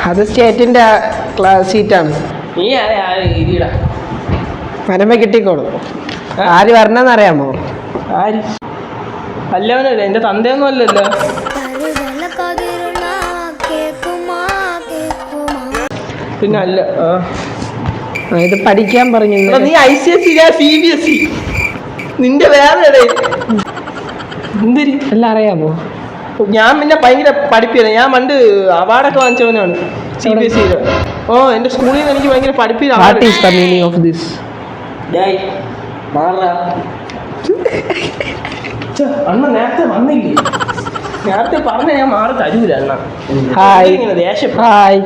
അത് സ്റ്റേറ്റിന്റെ സീറ്റാണ്. നീ ഇരിടാ വരമ്പ കിട്ടിക്കോളും. ആര് വരണമെന്നറിയാമോ? ആര്? അല്ലവനല്ലേ, എൻ്റെ തന്തയൊന്നും അല്ലല്ലോ. പിന്നെ അല്ല. ഇത് പഠിക്കാൻ പറഞ്ഞു. നീ ICSE, ഞാൻ CBSE. നിന്റെ വേറെ എന്തിരി എല്ലാം അറിയാമോ? ഞാൻ പിന്നെ ഭയങ്കര പഠിപ്പില്ല. ഞാൻ പണ്ട് അവാർഡൊക്കെ വാങ്ങിച്ചവനാണ് CBSE. എൻ്റെ സ്കൂളിൽ നിന്ന് എനിക്ക് ഭയങ്കര പഠിപ്പില്ല. അണ്ണ നേരത്തെ വന്നില്ലേ? നേരത്തെ പറഞ്ഞ ഞാൻ മാറി തരൂല അണ്ണ. ഇങ്ങനെ ദേഷ്യം. ഹായ്.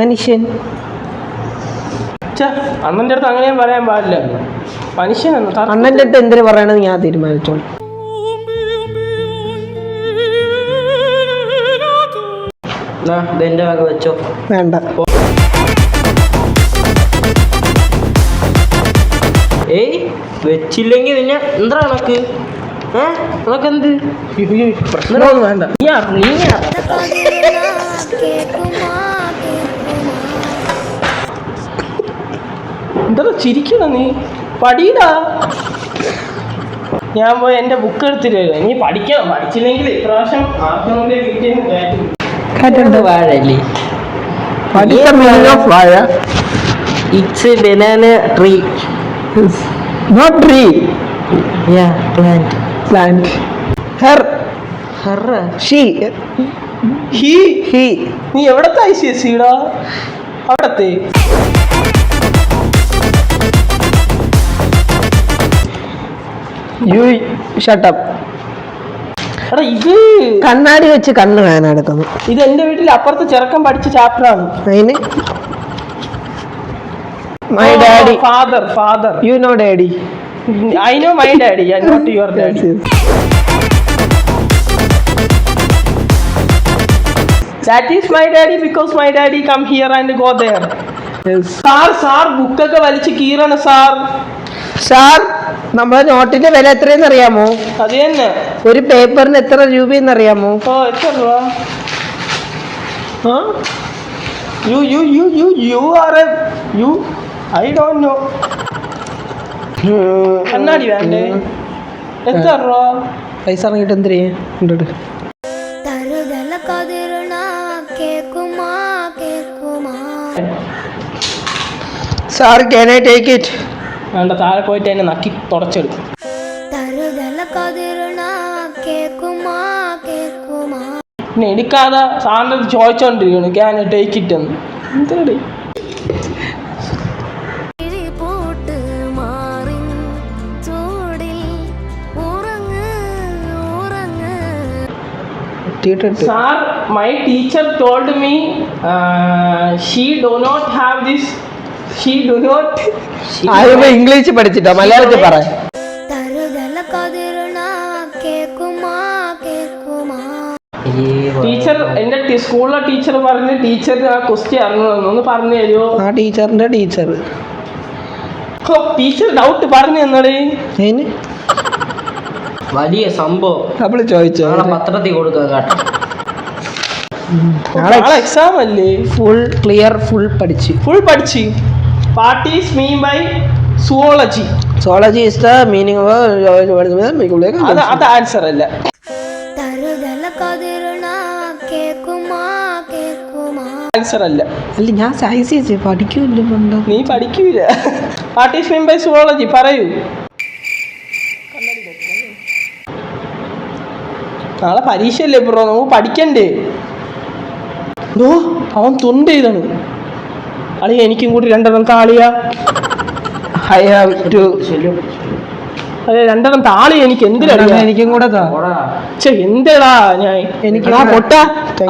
മനുഷ്യൻ. അണ്ണൻ്റെ അടുത്ത് അങ്ങനെ പറയാൻ പാടില്ല. മനുഷ്യൻ അണ്ണൻ്റെ അടുത്ത് എന്തിനു പറയണമെന്ന് ഞാൻ തീരുമാനിച്ചോളൂ. എന്റെ വക വെച്ചോ. വേണ്ട. ഏയ് വെച്ചില്ലെങ്കിൽ നിന്നെ എന്താ കണക്ക്? അതൊക്കെ എന്ത് പ്രശ്നമൊന്നും വേണ്ട. എന്താ ചിരിക്കണ നീ? പഠിയിടാ. ഞാൻ പോയി എൻ്റെ ബുക്ക് എടുത്തിട്ട് നീ പഠിക്കണം. പഠിച്ചില്ലെങ്കിൽ ഇപ്രാവശ്യം ആദ്യം വാഴല്ലേ? It's a banana tree. Not tree. Yeah, plant. Plant. Her. She. He. നീ എവിടത്തെ ICSE ടാ? അവിടത്തെ You shut up. എടാ ഇത് കണ്ണാടി വെച്ച് കണ്ണ് വേന എടുക്കുന്നു. ഇത് എൻ്റെ വീട്ടിൽ അപ്പുറത്ത് ചെറുക്കൻ പഠിച്ച ചാപ്റ്ററാണ്. അതിന് my daddy. Father. You know daddy. I know my daddy. I not your daddy. That is my daddy because my daddy come here and go there. Yes. Sir ബുക്കൊക്കെ വലിച്ച് കീറാണ് സാർ. നമ്മുടെ നോട്ടിന്റെ വില എത്രയെന്ന് അറിയാമോ? അത് തന്നെ. ഒരു പേപ്പറിന് എത്ര രൂപയെന്ന് അറിയാമോ? എത്ര രൂപ? I don't know. കണ്ണാടി വേണ്ടേ? എത്ര രൂപ? പൈസ ഇറങ്ങിട്ട് എന്തിനാ? Sir, can I take it? വേണ്ട, താഴെ പോയിട്ട് അതിനെ നക്കി തുടച്ചെടുക്കും. പിന്നെ എടുക്കാതെ സാറിൻ്റെ ചോദിച്ചോണ്ടിരിക്കുന്നു ക്യാൻ ടേക്ക് ഇറ്റ് എന്ന്. എന്തിനടി Sir, my teacher told me she do not have this. English പഠിച്ചിട്ടോ? മലയാളത്തിൽ പറ. ടീച്ചർ എൻ്റെ സ്കൂളിലെ ടീച്ചർ പറഞ്ഞ് ടീച്ചറിന് ആ ക്വസ്റ്റ്യൻ അറിഞ്ഞു പറഞ്ഞു തരുമോ? ആ ടീച്ചറിന്റെ ടീച്ചർ ഡൗട്ട് പറഞ്ഞു തന്നടേ. വലിയ സംഭവം അവള് ചോദിച്ചോ? പത്രത്തിൽ കൊടുക്കാൻ കേട്ടോ. നാളെ എക്സാം അല്ലേ? ഫുൾ പഠിച്ച്. What is mean by zoology? Zoology is the meaning of അത് ആൻസർ അല്ല. ആൻസർ അല്ല. ഞാൻ സയൻസ് പഠിക്കൂല്ലോ. നീ പഠിക്കൂല. What is mean by zoology? പറയൂ. നാളെ പരീക്ഷയല്ലേ ബ്രോ, നമുക്ക് പഠിക്കണ്ടേ? അവൻ തുണ്ട് ചെയ്താണ്. അളിയ എനിക്കും കൂടി 2 താളിയാ. I have to. അതെ 2 താളി എനിക്ക് എന്തിനാ? എനിക്കും കൂടെ എന്തെടാ ഞാൻ എനിക്ക് പൊട്ട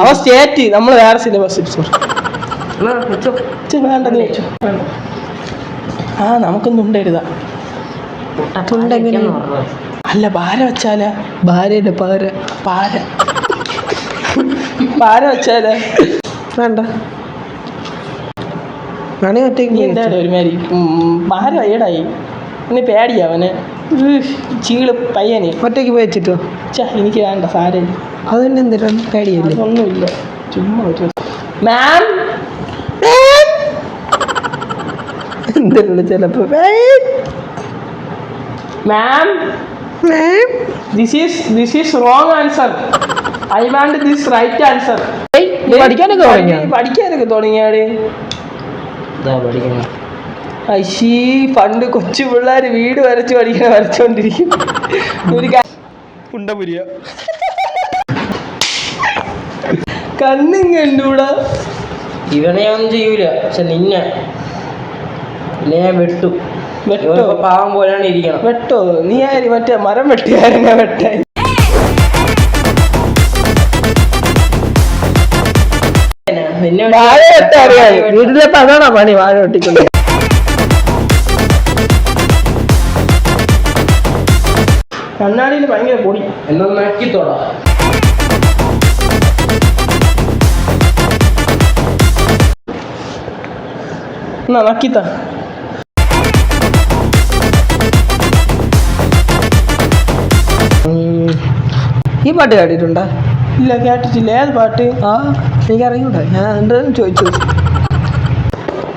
അവ സ്റ്റേറ്റ് നമ്മൾ വേറെ സിലബസ് വേണ്ട. നീ വെച്ചോ. നമുക്കൊന്നും തുണ്ടെഴുതാം. അല്ല ഭാര വെച്ചാല ഭാര്യയുടെ പാര വെച്ചാല വേണ്ട. ഒരുമാതിരി ഭാര ഏടായി. ഇനി പേടിയാ അവന്. ചീള് പയ്യനെ ഒറ്റയ്ക്ക് പോയി വെച്ചിട്ടോ? എനിക്ക് വേണ്ട സാരമില്ല. അത് തന്നെ എന്തിനാണ് പേടിയല്ലേ? ഒന്നുമില്ല, ചുമ്മാ മാം എന്തിനുള്ള ചിലപ്പോ ma'am this is wrong answer. I want this right answer. പഠിക്കാനൊക്കെ തുടങ്ങിയാടെ. അയ്യേ, പണ്ട് കൊച്ചു പിള്ളേർ വീട് വരച്ച് വരച്ചോണ്ടിരിക്കും. ഒരു പുണ്ടപുരിയ കണ്ണും കണ്ടൂടാ. ഇവനെ ഒന്നും ചെയ്യൂല, പക്ഷെ നിന്നെ ഞാൻ വെട്ടു. പാവം പോലെയാണ് ഇരിക്കണം. വെട്ടോ? നീ ആര് മറ്റേ മരം വെട്ടിയാരെന്നെ വെട്ടാൻ? വാഴ വെട്ടറിയാം. വീട്ടിലെ അതാണോ പണി? വാഴ വെട്ടിക്കൊണ്ട് കണ്ണാടിയിൽ ഭയങ്കര പൊടി. എന്നാ നക്കിത്തോടാ. എന്നാ നക്കിത്ത. ഈ പാട്ട് കേട്ടിട്ടുണ്ടോ? ഇല്ല, കേട്ടിട്ടില്ല. ഏത് പാട്ട്? എനിക്കറിയൂടാ, ഞാൻ എന്തായാലും ചോദിച്ചു.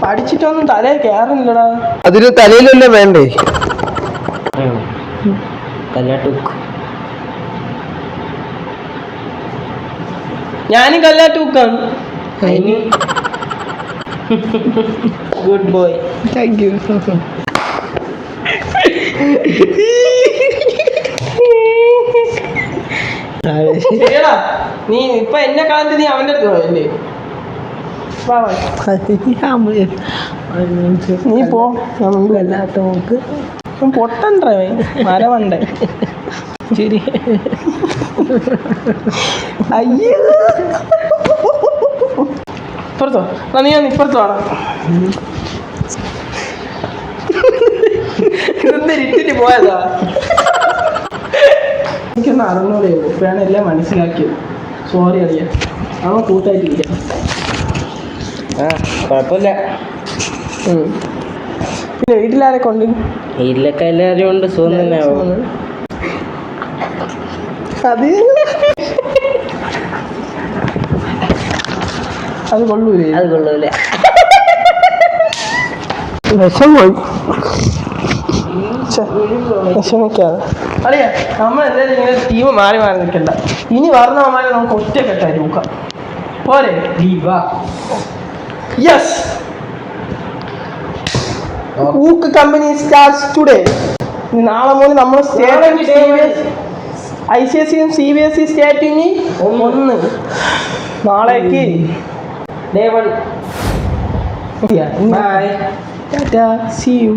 പഠിച്ചിട്ടൊന്നും തലേ കയറുന്നില്ലടാ. അതിന് തലയിലല്ലേ വേണ്ടേ? ഞാനും കല്ലാട്ടൂക്കാണ്. Good boy. Thank you. നീ ഇപ്പൊ എന്നെ കളഞ്ഞിട്ട് നീ അവന്റെ അടുത്ത് പോയല്ലേ? നീ പോ. വല്ലാത്ത നോക്ക്. പൊട്ടണ്ടേ മരവണ്ടേ? ശരി. അയ്യോ, ഇപ്പുറത്തോ? നീ ഒന്ന് ഇപ്പുറത്ത് വേണം. ഇതൊന്നും ഇട്ടിട്ട് പോയതാ. എനിക്കൊന്ന് അറിഞ്ഞൂടെ ഉള്ളൂ. ഇപ്പോഴാണ് എല്ലാം മനസ്സിലാക്കിയത്. സോറി അറിയാം, അവൻ കൂട്ടായിട്ടിരിക്കാം. കുഴപ്പമില്ല. പിന്നെ വീട്ടിലാരൊക്കെ ഉണ്ട്? വീട്ടിലൊക്കെ എല്ലാവരും ഉണ്ട്. സുഖം തന്നെ. അത് കൊള്ളൂലേ? അത് കൊള്ളൂല. വിഷമോയി. വിഷമിക്കാതെ അറിയാം. നമ്മളെന്തായാലും ഇങ്ങനെ ടീം മാറി മാറി നിൽക്കണ്ട. ഇനി വർണ്ണമാരെ നമുക്ക് ഒറ്റക്കെട്ടായി നോക്കാം. പോരെ? യെസ്. ഊക്ക് കമ്പനി സ്റ്റാർട്ട്സ് ടുഡേ. നാളെ മുതൽ നമ്മൾ ICSE CBSE സ്റ്റാർട്ടിങ് 1 നാളേക്ക്. Day 1. Bye. Tata. See you.